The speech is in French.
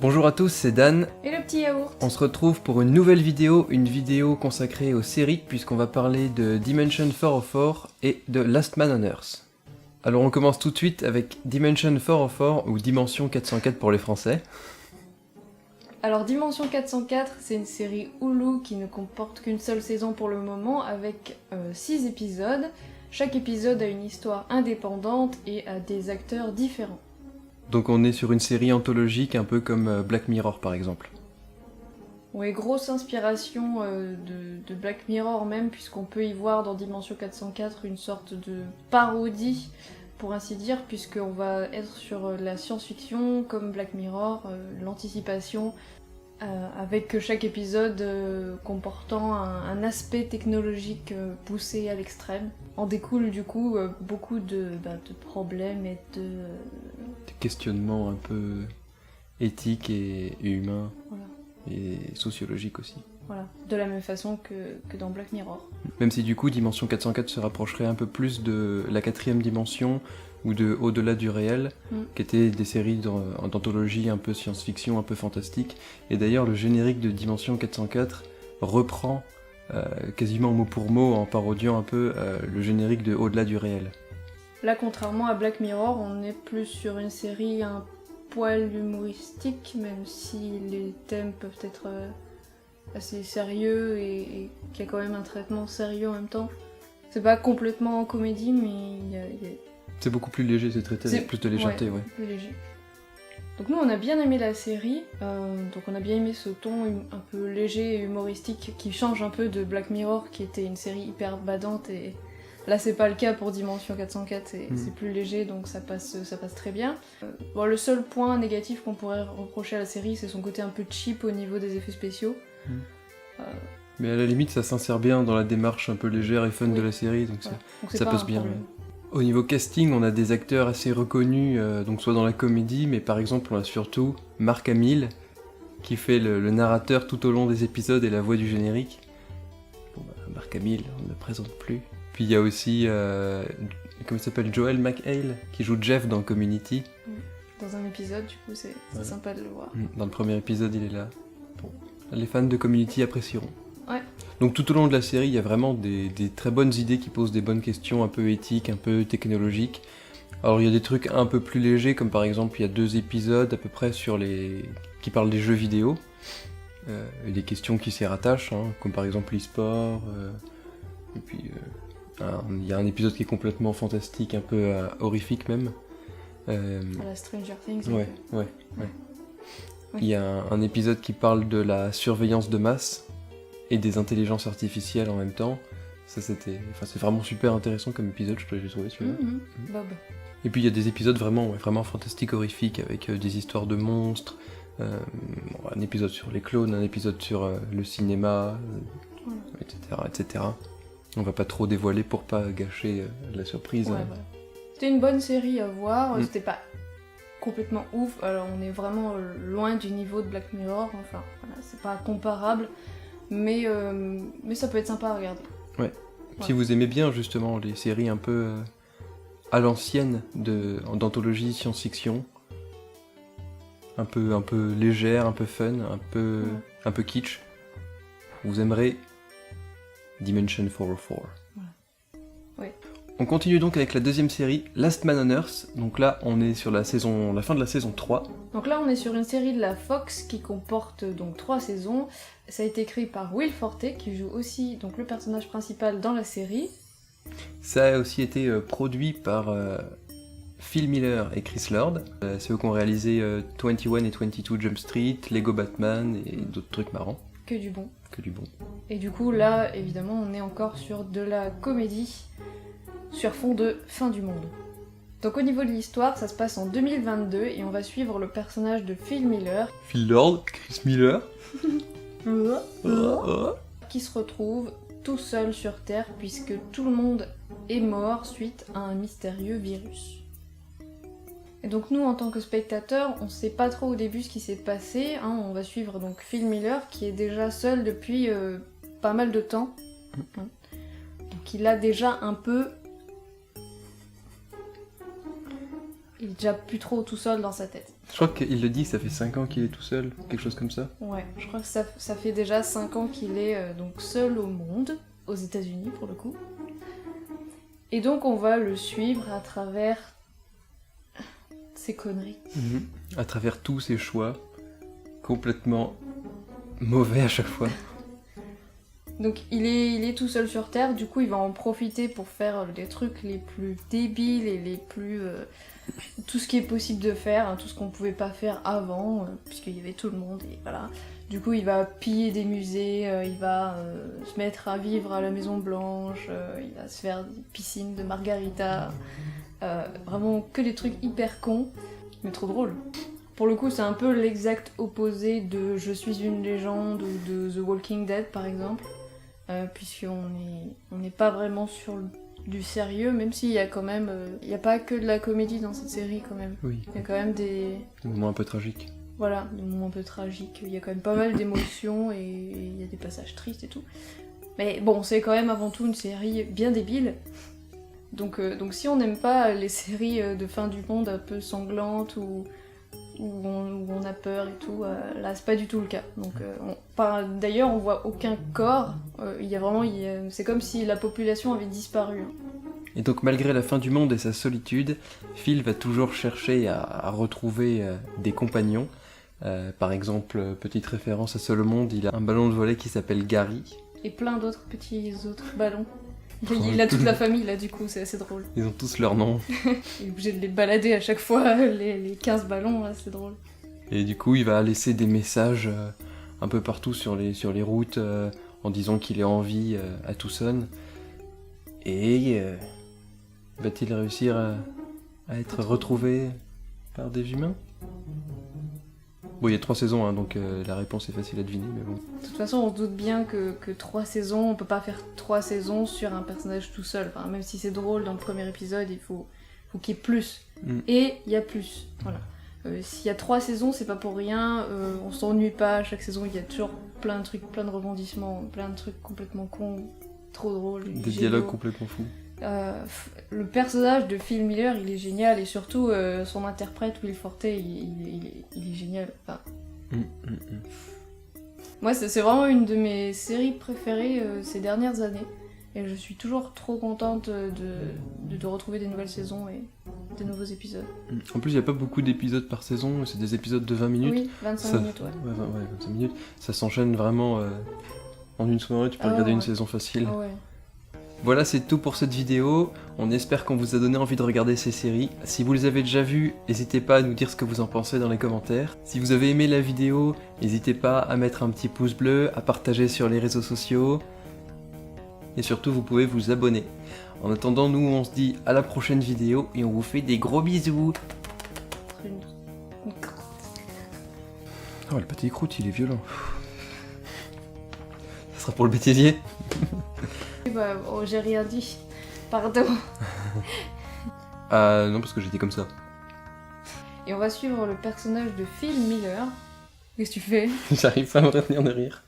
Bonjour à tous, c'est Dan. Et le petit yaourt. On se retrouve pour une nouvelle vidéo, consacrée aux séries, puisqu'on va parler de Dimension 404 et de Last Man on Earth. Alors on commence tout de suite avec Dimension 404, ou Dimension 404 pour les Français. Alors Dimension 404, c'est une série Hulu qui ne comporte qu'une seule saison pour le moment, avec 6 épisodes. Chaque épisode a une histoire indépendante et a des acteurs différents. Donc on est sur une série anthologique, un peu comme Black Mirror par exemple. Oui, grosse inspiration de Black Mirror même, puisqu'on peut y voir dans Dimension 404 une sorte de parodie, pour ainsi dire, puisqu'on va être sur la science-fiction comme Black Mirror, l'anticipation, avec chaque épisode comportant un aspect technologique poussé à l'extrême. En découle du coup beaucoup de problèmes et de... Des questionnements un peu éthiques et humains, Voilà. et sociologiques aussi. Voilà, de la même façon que dans Black Mirror. Même si du coup Dimension 404 se rapprocherait un peu plus de la quatrième dimension ou de Au-delà du réel, qui étaient des séries d'anthologie un peu science-fiction, un peu fantastique. Et d'ailleurs le générique de Dimension 404 reprend quasiment mot pour mot, en parodiant un peu le générique de Au-delà du réel. Là, contrairement à Black Mirror, on est plus sur une série un poil humoristique, même si les thèmes peuvent être assez sérieux et qu'il y a quand même un traitement sérieux en même temps. C'est pas complètement en comédie, mais il y a... C'est beaucoup plus léger, c'est traité avec plus de légèreté, ouais. Plus léger. Donc nous, on a bien aimé la série, donc on a bien aimé ce ton un peu léger et humoristique qui change un peu de Black Mirror, qui était une série hyper badante, et là c'est pas le cas pour Dimension 404, c'est plus léger, donc ça passe très bien. Bon, le seul point négatif qu'on pourrait reprocher à la série, c'est son côté un peu cheap au niveau des effets spéciaux. Mais à la limite, ça s'insère bien dans la démarche un peu légère et fun de la série, donc voilà. Donc ça passe bien. Au niveau casting, on a des acteurs assez reconnus, donc soit dans la comédie, mais par exemple on a surtout Mark Hamill, qui fait le narrateur tout au long des épisodes et la voix du générique. Bon, Mark Hamill, on ne le présente plus. Puis il y a aussi, comment il s'appelle, Joel McHale, qui joue Jeff dans Community. Dans un épisode, du coup, c'est sympa de le voir. Dans le premier épisode, il est là. Bon, les fans de Community apprécieront. Ouais. Donc tout au long de la série, il y a vraiment des très bonnes idées qui posent des bonnes questions un peu éthiques, un peu technologiques. Alors il y a des trucs un peu plus légers, comme par exemple il y a 2 épisodes à peu près qui parlent des jeux vidéo, et des questions qui s'y rattachent, comme par exemple l'e-sport, et puis il y a un épisode qui est complètement fantastique, un peu horrifique même. À la Stranger Things. Ouais. Il y a un épisode qui parle de la surveillance de masse, et des intelligences artificielles en même temps. C'est vraiment super intéressant comme épisode, j'ai trouvé celui-là. Bob. Et puis il y a des épisodes vraiment fantastiques, horrifiques, avec des histoires de monstres, un épisode sur les clones, un épisode sur le cinéma, etc. On va pas trop dévoiler pour pas gâcher la surprise. Ouais, voilà. C'était une bonne série à voir, c'était pas complètement ouf, alors on est vraiment loin du niveau de Black Mirror, enfin voilà, c'est pas comparable, mais ça peut être sympa à regarder. Ouais. Si vous aimez bien justement les séries un peu à l'ancienne d'anthologie science-fiction, un peu légère, un peu fun, un peu kitsch, vous aimerez Dimension 404. Voilà. Ouais. On continue donc avec la deuxième série, Last Man on Earth. Donc là, on est sur la fin de la saison 3. Donc là, on est sur une série de la Fox qui comporte donc 3 saisons. Ça a été écrit par Will Forte, qui joue aussi donc le personnage principal dans la série. Ça a aussi été produit par Phil Miller et Chris Lord. C'est eux qui ont réalisé 21 et 22 Jump Street, Lego Batman et d'autres trucs marrants. Que du bon. Que du bon. Et du coup, là, évidemment, on est encore sur de la comédie, sur fond de fin du monde. Donc au niveau de l'histoire, ça se passe en 2022 et on va suivre le personnage de Phil Miller. Phil Lord, Chris Miller. Qui se retrouve tout seul sur Terre puisque tout le monde est mort suite à un mystérieux virus. Et donc nous, en tant que spectateurs, on sait pas trop au début ce qui s'est passé. On va suivre donc Phil Miller qui est déjà seul depuis pas mal de temps. Donc il a déjà un peu... Il est déjà plus trop tout seul dans sa tête. Je crois qu'il le dit, ça fait 5 ans qu'il est tout seul, quelque chose comme ça. Ouais, je crois que ça fait déjà 5 ans qu'il est donc seul au monde, aux États-Unis pour le coup. Et donc on va le suivre à travers ses conneries. À travers tous ses choix, complètement mauvais à chaque fois. Donc il est tout seul sur Terre, du coup il va en profiter pour faire les trucs les plus débiles et les plus... tout ce qui est possible de faire, hein, tout ce qu'on pouvait pas faire avant, puisqu'il y avait tout le monde, et voilà. Du coup il va piller des musées, il va se mettre à vivre à la Maison Blanche, il va se faire des piscines de margarita, vraiment que des trucs hyper cons, mais trop drôles. Pour le coup c'est un peu l'exact opposé de Je suis une légende ou de The Walking Dead par exemple. Puisqu'on n'est pas vraiment sur du sérieux, même s'il y a quand même... il n'y a pas que de la comédie dans cette série quand même. Oui. Il y a quand même des moments un peu tragiques. Voilà, des moments un peu tragiques. Il y a quand même pas mal d'émotions et il y a des passages tristes et tout. Mais bon, c'est quand même avant tout une série bien débile. Donc si on n'aime pas les séries de fin du monde un peu sanglantes où on a peur et tout, là c'est pas du tout le cas. Donc d'ailleurs on voit aucun corps, c'est comme si la population avait disparu. Et donc malgré la fin du monde et sa solitude, Phil va toujours chercher à retrouver des compagnons. Par exemple, petite référence à Seul au Monde, il a un ballon de volley qui s'appelle Gary. Et plein d'autres autres ballons. Il a toute la famille là du coup, c'est assez drôle. Ils ont tous leur nom. Il est obligé de les balader à chaque fois, les 15 ballons là, c'est drôle. Et du coup il va laisser des messages un peu partout sur les routes en disant qu'il est en vie à Tucson. Et va-t-il réussir à être retrouvé par des humains? Bon, il y a 3 saisons, hein, donc la réponse est facile à deviner, mais bon. De toute façon, on se doute bien que 3 saisons, on peut pas faire 3 saisons sur un personnage tout seul. Enfin, même si c'est drôle dans le premier épisode, il faut qu'il y ait plus. Et il y a plus, voilà. S'il y a 3 saisons, c'est pas pour rien, on s'ennuie pas, chaque saison il y a toujours plein de trucs, plein de rebondissements, plein de trucs complètement cons, trop drôles. Des dialogues complètement fous. Le personnage de Phil Miller, il est génial, et surtout son interprète Will Forte, il est génial. Enfin, moi, c'est vraiment une de mes séries préférées ces dernières années, et je suis toujours trop contente de retrouver des nouvelles saisons et des nouveaux épisodes. En plus, il n'y a pas beaucoup d'épisodes par saison, c'est des épisodes de 20 minutes. Oui, 25 minutes, ouais. Ouais, 25 minutes. Ça s'enchaîne vraiment en une soirée, tu peux regarder une saison facile. Ah ouais. Voilà, c'est tout pour cette vidéo. On espère qu'on vous a donné envie de regarder ces séries. Si vous les avez déjà vues, n'hésitez pas à nous dire ce que vous en pensez dans les commentaires. Si vous avez aimé la vidéo, n'hésitez pas à mettre un petit pouce bleu, à partager sur les réseaux sociaux. Et surtout, vous pouvez vous abonner. En attendant, nous, on se dit à la prochaine vidéo et on vous fait des gros bisous. Oh, le pâté croûte, il est violent. Ça sera pour le bêtisier. Bah, oh, j'ai rien dit. Pardon. Non, parce que j'ai dit comme ça. Et on va suivre le personnage de Phil Miller. Qu'est-ce que tu fais? J'arrive pas à me retenir de rire.